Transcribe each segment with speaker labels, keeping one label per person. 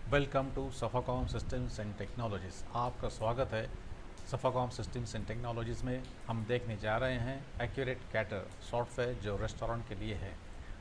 Speaker 1: Welcome to Safacom systems and technologies. आपका स्वागत है सफाकॉम सिस्टम्स एंड टेक्नोलॉजीज़ में। हम देखने जा रहे हैं एक्यूरेट कैटर सॉफ्टवेयर जो रेस्टोरेंट के लिए है।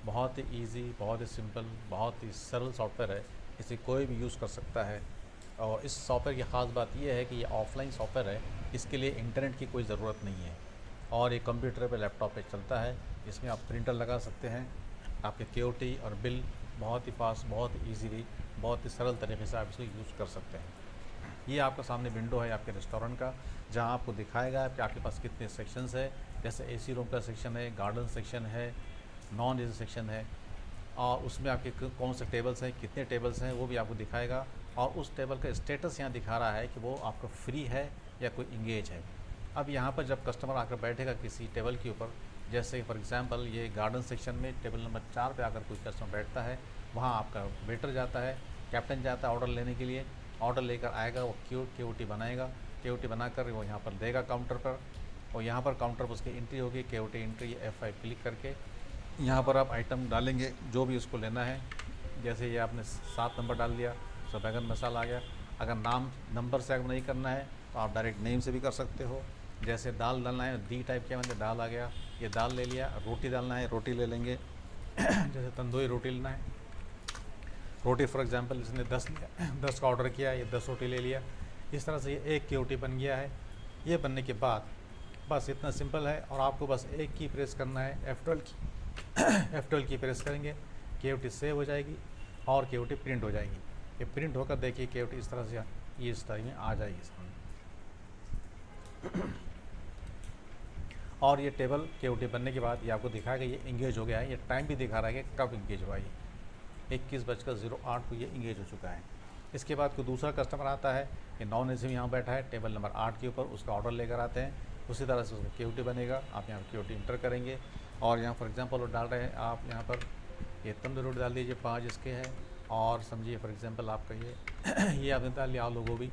Speaker 1: बहुत ही इजी, बहुत ही सिंपल, बहुत ही सरल सॉफ्टवेयर है। इसे कोई भी यूज़ कर सकता है। और इस सॉफ्टवेयर की ख़ास बात यह है कि ये ऑफलाइन सॉफ्टवेयर है। इसके लिए इंटरनेट की कोई ज़रूरत नहीं है और ये कंप्यूटर पे, लैपटॉप पे चलता है। इसमें आप प्रिंटर लगा सकते हैं। आपके केओटी और बिल बहुत ही फास्ट, बहुत ही ईजीली, बहुत ही सरल तरीके से आप इसको यूज़ कर सकते हैं। ये आपका सामने विंडो है आपके रेस्टोरेंट का, जहां आपको दिखाएगा कि आपके पास कितने सेक्शंस है। जैसे एसी रूम का सेक्शन है, गार्डन सेक्शन है, नॉन एसी सेक्शन है, और उसमें आपके कौन से टेबल्स हैं, कितने टेबल्स हैं, वो भी आपको दिखाएगा। और उस टेबल का स्टेटस यहाँ दिखा रहा है कि वो आपका फ्री है या कोई इंगेज है। अब यहाँ पर जब कस्टमर आकर बैठेगा किसी टेबल के ऊपर, जैसे फॉर एग्जांपल ये गार्डन सेक्शन में टेबल नंबर 4 पे आकर कोई कस्टमर बैठता है, वहाँ आपका वेटर जाता है, कैप्टन जाता है ऑर्डर लेने के लिए। ऑर्डर लेकर आएगा, वो केओटी बनाएगा, केओटी बनाकर वो यहाँ पर देगा काउंटर पर, और यहाँ पर काउंटर पर उसकी एंट्री होगी, केओटी एंट्री F5 क्लिक करके यहाँ पर आप आइटम डालेंगे जो भी उसको लेना है। जैसे ये आपने 7 नंबर डाल दिया, तो बैगन मसाला आ गया। अगर नाम नंबर से अगर नहीं करना है तो आप डायरेक्ट नेम से भी कर सकते हो। जैसे दाल डालना है, डी टाइप के मतलब दाल आ गया, ये दाल ले लिया। रोटी डालना है, रोटी ले लेंगे। जैसे तंदूरी रोटी लेना है, रोटी फॉर एग्जांपल इसने 10 का ऑर्डर किया, ये 10 रोटी ले लिया। इस तरह से ये एक केओटी बन गया है। ये बनने के बाद बस इतना सिंपल है, और आपको बस एक की प्रेस करना है, F12 की। F12 की प्रेस करेंगे, केओटी सेव हो जाएगी और केओटी प्रिंट हो जाएगी। ये प्रिंट होकर देखिए केओटी इस तरह से ये इस तरह में आ जाएगी सामने। और ये टेबल केओटी बनने के बाद ये आपको दिखाएगा ये इंगेज हो गया है। ये टाइम भी दिखा रहा है कि कब इंगेज हुआ। ये 21:08 को ये इंगेज हो चुका है। इसके बाद कोई दूसरा कस्टमर आता है, ये नॉन एसी में यहाँ बैठा है टेबल नंबर 8 के ऊपर, उसका ऑर्डर लेकर आते हैं। उसी तरह से उसका केओटी बनेगा। आप यहाँ केओटी इंटर करेंगे और यहाँ फॉर एग्जांपल वो डाल रहे हैं आप यहाँ पर ये तंदूरी रोटी डाल दीजिए 5 इसके हैं। और समझिए फॉर एग्जांपल आपका ये आपने डाल लिया आलू गोभी।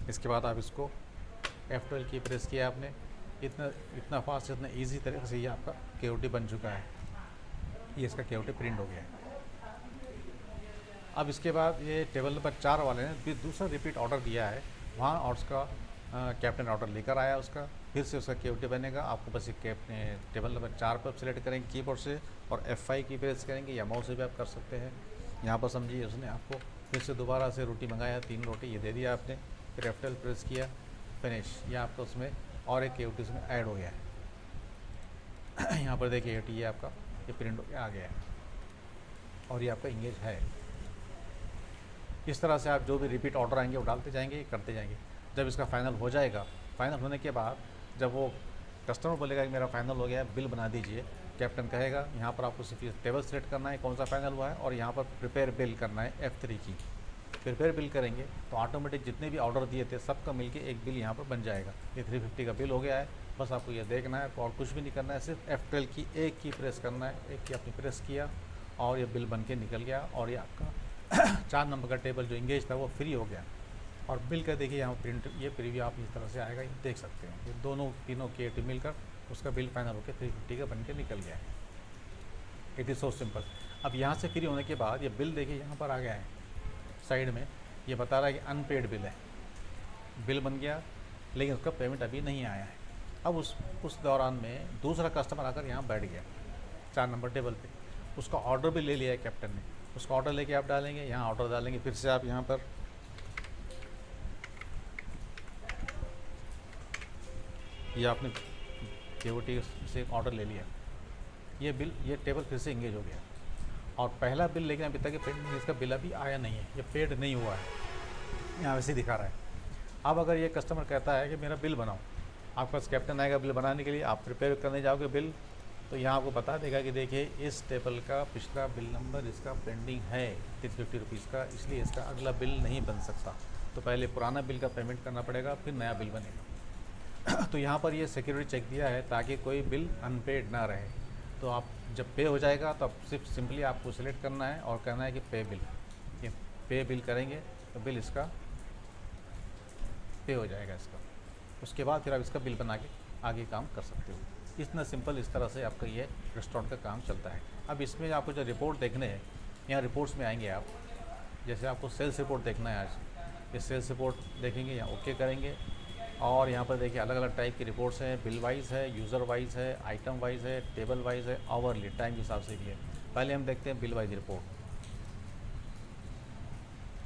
Speaker 1: इसके बाद आप इसको F12 की प्रेस किया आपने। इतना फास्ट, इतना ईजी तरीके से ये आपका केओटी बन चुका है। ये इसका केओटी प्रिंट हो गया है। अब इसके बाद ये टेबल नंबर 4 वाले ने फिर दूसरा रिपीट ऑर्डर दिया है, वहाँ और उसका कैप्टन ऑर्डर लेकर आया उसका, फिर से उसका केओटी बनेगा। आपको बस एक टेबल नंबर 4 पर सेलेक्ट करेंगे कीबोर्ड से और F5 की प्रेस करेंगे, या माउस से भी आप कर सकते हैं। यहाँ पर समझिए उसने आपको फिर से दोबारा से रोटी मंगाया, 3 रोटी ये दे दिया आपने, फिर F12 प्रेस किया, फिनिश। ये आपका उसमें और एक केओटी उसमें ऐड हो गया है। यहाँ पर देखिए ये आपका ये प्रिंट हो गया, आ गया है, और ये आपका इंगेज है। इस तरह से आप जो भी रिपीट ऑर्डर आएंगे वो डालते जाएंगे, करते जाएंगे। जब इसका फाइनल हो जाएगा, फाइनल होने के बाद जब वो कस्टमर बोलेगा कि मेरा फाइनल हो गया है, बिल बना दीजिए, कैप्टन कहेगा यहाँ पर आपको सिर्फ टेबल सेलेक्ट करना है कौन सा फाइनल हुआ है, और यहाँ पर प्रिपेयर बिल करना है F3 की। प्रिपेयर बिल करेंगे तो ऑटोमेटिक जितने भी ऑर्डर दिए थे सबका मिलके एक बिल यहाँ पर बन जाएगा। ये 350 का बिल हो गया है। बस आपको ये देखना है और कुछ भी नहीं करना है, सिर्फ F12 की एक की प्रेस करना है। एक की आपने प्रेस किया और ये बिल बन के निकल गया, और ये आपका 4 नंबर का टेबल जो इंगेज था वो फ्री हो गया। और बिल का देखिए यहाँ प्रिंट, ये प्रीव्यू आप इस तरह से आएगा, ये देख सकते हैं। ये दोनों तीनों केओटी मिलकर उसका बिल फाइनल होकर 350 का बन के निकल गया है। It is so simple. अब यहाँ से फ्री होने के बाद ये बिल देखिए यहाँ पर आ गया है साइड में, ये बता रहा है कि अनपेड बिल है। बिल बन गया लेकिन उसका पेमेंट अभी नहीं आया है। अब उस दौरान में दूसरा कस्टमर आकर यहाँ बैठ गया 4 नंबर टेबल पे, उसका ऑर्डर भी ले लिया है कैप्टन ने। उसका ऑर्डर लेके आप डालेंगे, यहाँ ऑर्डर डालेंगे, फिर से आप यहाँ पर ये आपने केओटी से ऑर्डर ले लिया, ये बिल, ये टेबल फिर से इंगेज हो गया। और पहला बिल लेकिन अभी तक पेंडिंग, इसका बिल अभी आया नहीं है, ये पेड नहीं हुआ है, यहाँ वैसे ही दिखा रहा है। अब अगर ये कस्टमर कहता है कि मेरा बिल बनाओ, आपके पास कैप्टन आएगा बिल बनाने के लिए, आप प्रिपेयर करने जाओगे बिल, तो यहाँ आपको बता देगा कि देखिए इस टेबल का पिछला बिल नंबर इसका पेंडिंग है 350 रुपीज़ का, इसलिए इसका अगला बिल नहीं बन सकता। तो पहले पुराना बिल का पेमेंट करना पड़ेगा, फिर नया बिल बनेगा। तो यहाँ पर ये सिक्योरिटी चेक दिया है ताकि कोई बिल अनपेड ना रहे। तो आप जब पे हो जाएगा तो आप सिंपली आपको सिलेक्ट करना है और कहना है कि पे बिल। ये पे बिल करेंगे तो बिल इसका पे हो जाएगा इसका। उसके बाद फिर आप इसका बिल बना के आगे काम कर सकते हो। इतना सिंपल, इस तरह से आपका ये रेस्टोरेंट का काम चलता है। अब इसमें आपको जो रिपोर्ट देखने हैं, यहाँ रिपोर्ट्स में आएंगे आप, जैसे आपको सेल्स रिपोर्ट देखना है आज, ये सेल्स रिपोर्ट देखेंगे, यहाँ ओके करेंगे और यहाँ पर देखिए अलग अलग टाइप की रिपोर्ट्स हैं, बिल वाइज है, यूज़र वाइज है, आइटम वाइज है, टेबल वाइज है, आवरली टाइम के हिसाब से भी है। पहले हम देखते हैं बिल वाइज रिपोर्ट।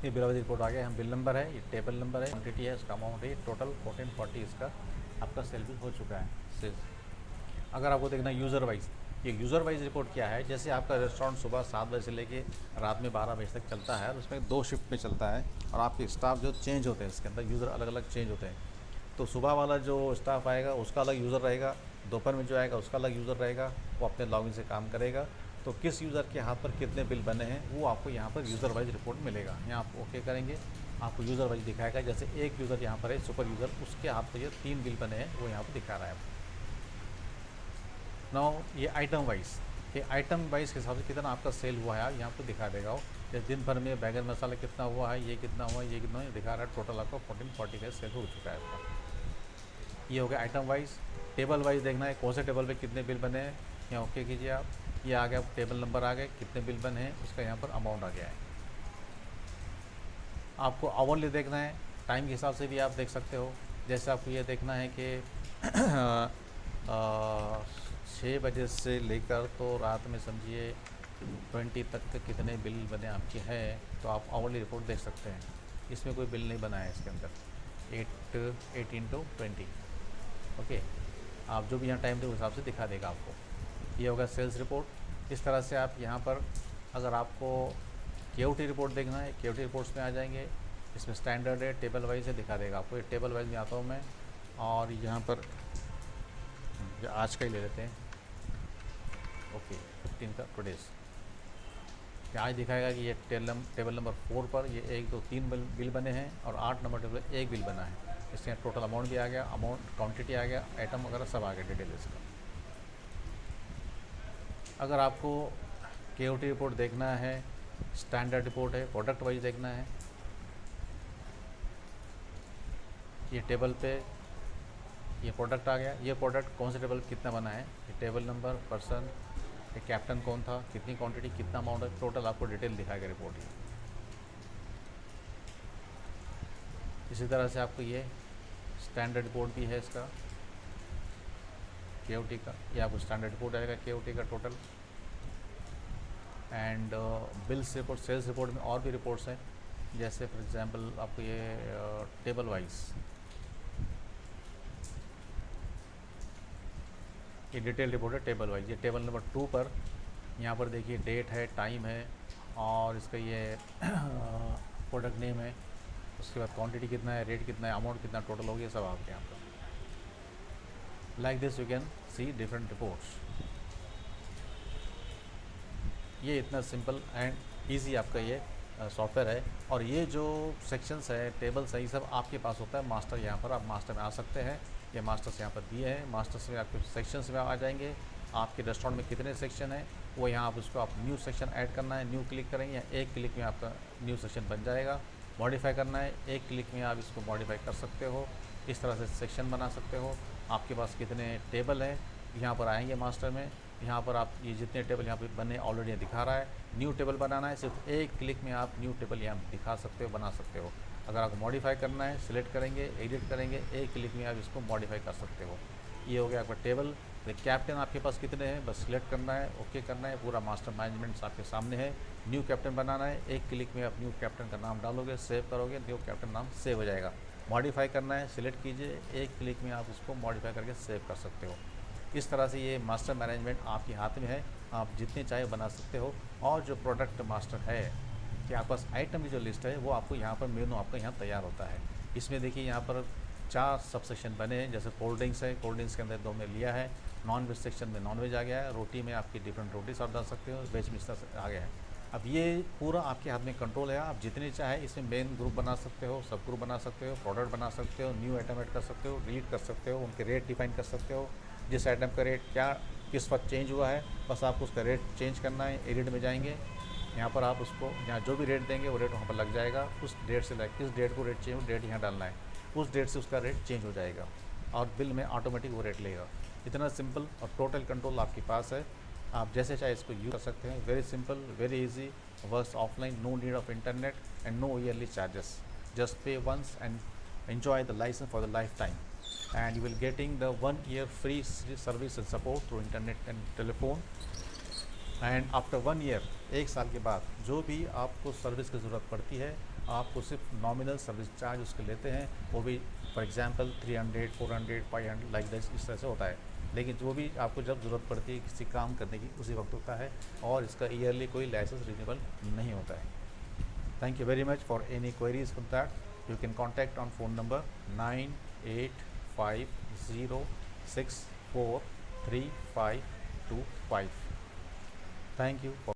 Speaker 1: ये बिल वाइज रिपोर्ट आ गया, हम बिल नंबर है, ये टेबल नंबर है, क्वान्टिटी है, इसका अमाउंट है, टोटल 1440 इसका आपका सेल भी हो चुका है सेल्स। अगर आपको देखना है यूज़र वाइज, ये यूज़र वाइज रिपोर्ट क्या है, जैसे आपका रेस्टोरेंट सुबह 7 बजे से लेके रात में 12 बजे तक चलता है और उसमें 2 शिफ्ट में चलता है और आपके स्टाफ जो चेंज होते हैं, इसके अंदर यूज़र अलग अलग चेंज होते हैं। तो सुबह वाला जो स्टाफ आएगा उसका अलग यूज़र रहेगा, दोपहर में जो आएगा उसका अलग यूज़र रहेगा, वो अपने लॉगिन से काम करेगा। तो किस यूज़र के हाथ पर कितने बिल बने हैं वो आपको यहाँ पर यूज़र वाइज रिपोर्ट मिलेगा। यहाँ आप ओके करेंगे, आपको यूज़र वाइज दिखाएगा। जैसे एक यूज़र यहाँ पर है सुपर यूज़र, उसके हाथ पर ये 3 बिल बने हैं वो यहाँ पर दिखा रहा है। नाउ ये आइटम वाइज, ये आइटम वाइज के हिसाब से कितना आपका सेल हुआ है यहाँ पर दिखा देगा वो। जैसे दिन भर में बैगन मसाला कितना हुआ है, ये कितना हुआ है, ये कितना हुआ है, दिखा रहा है। टोटल आपका 1440 का सेल हो चुका है आपका। ये हो गया आइटम वाइज। टेबल वाइज देखना है कौन से टेबल पे कितने बिल बने हैं, यहाँ ओके कीजिए आप। ये आ गया टेबल नंबर आ गए, कितने बिल बने हैं उसका यहाँ पर अमाउंट आ गया है। आपको आवरली देखना है, टाइम के हिसाब से भी आप देख सकते हो। जैसे आपको ये देखना है कि 6 बजे से लेकर तो रात में समझिए 20 तक के कितने बिल बने आपके हैं, तो आप आवरली रिपोर्ट देख सकते हैं। इसमें कोई बिल नहीं बना है इसके अंदर। 18 to 20 ओके। आप जो भी यहाँ टाइम दे उस हिसाब से दिखा देगा आपको। ये होगा सेल्स रिपोर्ट। इस तरह से आप यहाँ पर अगर आपको केओटी रिपोर्ट देखना है, केओटी रिपोर्ट्स में आ जाएंगे। इसमें स्टैंडर्ड है, टेबल वाइज है, दिखा देगा आपको। ये टेबल वाइज में आता हूँ मैं और यहाँ पर आज का ही ले लेते हैं। ओके 15 का टुडेज, आज दिखाएगा कि ये टेबल नंबर 4 पर ये 1 2 3 बिल बने हैं और 8 नंबर टेबल पर 1 बिल बना है। इसके टोटल अमाउंट भी आ गया, अमाउंट क्वांटिटी आ गया, आइटम वगैरह सब आ गया डिटेल इसका। अगर आपको केओटी रिपोर्ट देखना है, स्टैंडर्ड रिपोर्ट है, प्रोडक्ट वाइज देखना है, ये टेबल पे ये प्रोडक्ट आ गया। ये प्रोडक्ट कौन से टेबल पे कितना बना है, ये टेबल नंबर, पर्सन, ये कैप्टन कौन था, कितनी क्वांटिटी, कितना अमाउंट है, टोटल आपको डिटेल दिखाएगा रिपोर्ट। इसी तरह से आपको ये स्टैंडर्ड रिपोर्ट भी है इसका केओटी का। ये आपको स्टैंडर्ड रिपोर्ट आएगा केओटी का total. And bills report, sales report में और भी रिपोर्ट्स हैं। जैसे फॉर एग्जांपल आपको ये टेबल वाइज, ये डिटेल रिपोर्ट है टेबल वाइज। ये टेबल नंबर 2 पर यहाँ पर देखिए डेट है, टाइम है और इसका ये प्रोडक्ट नेम है। उसके बाद क्वांटिटी कितना है, रेट कितना है, अमाउंट कितना टोटल हो गया, सब आपके यहाँ पर। Like this you can see different reports. ये इतना सिंपल एंड इजी आपका ये सॉफ्टवेयर है। और ये जो सेक्शंस है, टेबल्स है, ये सब आपके पास होता है मास्टर। यहाँ पर आप मास्टर में आ सकते हैं, ये मास्टर्स यहाँ पर दिए हैं। मास्टर्स में आपके सेक्शंस में आ जाएंगे। आपके रेस्टोरेंट में कितने सेक्शन है वो यहाँ आप उसको आप न्यू सेक्शन ऐड करना है, न्यू क्लिक करेंगे, एक क्लिक में आपका न्यू सेक्शन बन जाएगा। मॉडिफाई करना है, एक क्लिक में आप इसको मॉडिफाई कर सकते हो। इस तरह से सेक्शन बना सकते हो। आपके पास कितने टेबल हैं यहाँ पर आएंगे मास्टर में। यहाँ पर आप ये जितने टेबल यहाँ पे बने ऑलरेडी दिखा रहा है। न्यू टेबल बनाना है, सिर्फ एक क्लिक में आप न्यू टेबल यहाँ दिखा सकते हो, बना सकते हो। अगर आपको मॉडिफाई करना है, सिलेक्ट करेंगे, एडिट करेंगे, एक क्लिक में आप इसको मॉडिफाई कर सकते हो। ये हो गया आपका टेबल। कैप्टन आपके पास कितने हैं बस सिलेक्ट करना है, ओके करना है। पूरा मास्टर मैनेजमेंट आपके सामने है। न्यू कैप्टन बनाना है, एक क्लिक में आप न्यू कैप्टन का नाम डालोगे, सेव करोगे, न्यू कैप्टन नाम सेव हो जाएगा। मॉडिफाई करना है, सिलेक्ट कीजिए, एक क्लिक में आप उसको मॉडिफाई करके सेव कर सकते हो। इस तरह से ये मास्टर मैनेजमेंट आपके हाथ में है, आप जितने चाहे बना सकते हो। और जो प्रोडक्ट मास्टर है कि आपके पास आइटम की जो लिस्ट है वो आपको यहाँ पर मेनू आपका यहाँ तैयार होता है। इसमें देखिए यहाँ पर 4 सब सेक्शन बने हैं। जैसे कोल्ड ड्रिंक्स है, कोल्ड ड्रिंक्स के अंदर 2 में लिया है। नॉन वेज सेक्शन में नॉन वेज आ गया है। रोटी में आपकी डिफरेंट रोटीज आप डाल सकते हो, वेज में इस तरह से आ गया है। अब ये पूरा आपके हाथ में कंट्रोल है। आप जितने चाहे इसमें मेन ग्रुप बना सकते हो, सब ग्रुप बना सकते हो, प्रोडक्ट बना सकते हो, न्यू आइटम ऐड कर सकते हो, डिलीट कर सकते हो, उनके रेट डिफाइन कर सकते हो। जिस आइटम का रेट क्या किस वक्त चेंज हुआ है बस आपको उसका रेट चेंज करना है। एडिट में जाएंगे, यहाँ पर आप उसको यहाँ जो भी रेट देंगे वो रेट वहाँ पर लग जाएगा। उस डेट से लाइक किस डेट को रेट चेंज हो, डेट यहाँ डालना है, उस डेट से उसका रेट चेंज हो जाएगा और बिल में ऑटोमेटिक वो रेट लेगा। इतना सिंपल और टोटल कंट्रोल आपके पास है। आप जैसे चाहे इसको यूज़ कर सकते हैं। Very simple, very easy works offline, no need of internet and no yearly charges. Just pay once and enjoy the license for the lifetime. And you will getting the 1 year free service and support through internet and telephone. And after 1 year, 1 साल के बाद जो भी आपको service की ज़रूरत पड़ती है, आपको सिर्फ नॉमिनल सर्विस चार्ज उसके लेते हैं, वो भी फॉर एग्जांपल 300, 400, 500 लाइक दिस, इस तरह से होता है। लेकिन जो भी आपको जब ज़रूरत पड़ती है किसी काम करने की, उसी वक्त होता है, और इसका ईयरली कोई लाइसेंस रिन्यूअल नहीं होता है। Thank you very much. For any queries for that you can contact on phone number 9850643525। Thank you for